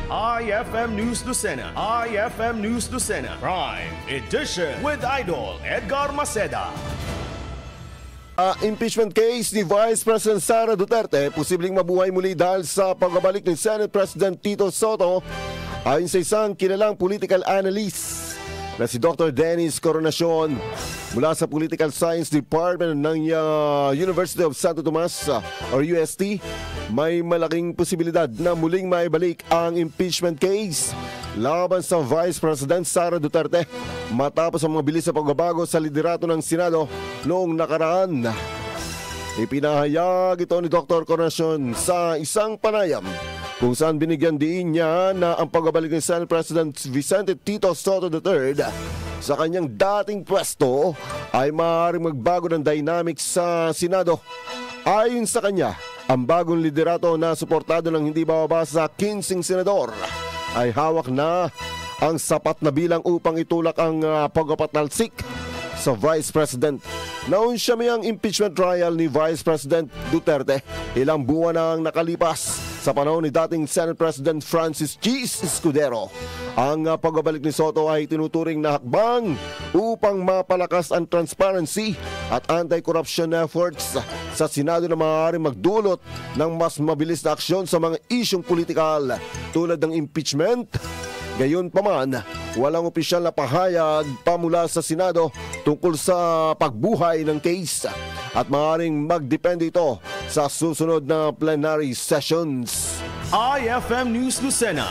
IFM News Lucena. IFM News Lucena. Prime Edition with Idol Edgar Maceda. Impeachment case ni Vice President Sara Duterte posibleng mabuhay muli dahil sa pagbabalik ni Senate President Tito Sotto, ayon sa isang kilalang political analyst na si Dr. Dennis Coronacion mula sa Political Science Department ng University of Santo Tomas or UST. May malaking posibilidad na muling maibalik ang impeachment case laban sa Vice President Sara Duterte matapos ang mabilis na pagbabago sa liderato ng Senado noong nakaraan. Ipinahayag ito ni Dr. Coronacion sa isang panayam kung saan binigyan diin niya na ang pagbabalik ni Senate President Vicente Tito Sotto III sa kanyang dating pwesto ay maaaring magbago ng dynamics sa Senado. Ayon sa kanya, ang bagong liderato na suportado ng hindi bababa sa 15 senador ay hawak na ang sapat na bilang upang itulak ang pagpapatalsik sa Vice President. Naunsya may ang impeachment trial ni Vice President Duterte ilang buwan ang nakalipas sa panahon ni dating Senate President Francis G. Escudero. Ang pagbabalik ni Sotto ay tinuturing na hakbang upang mapalakas ang transparency at anti-corruption efforts sa Senado na maaaring magdulot ng mas mabilis na aksyon sa mga isyong politikal tulad ng impeachment. Gayunpaman, walang opisyal na pahayag pa mula sa Senado tungkol sa pagbuhay ng case at maaaring magdepende ito sa susunod na plenary sessions. IFM News Lucena.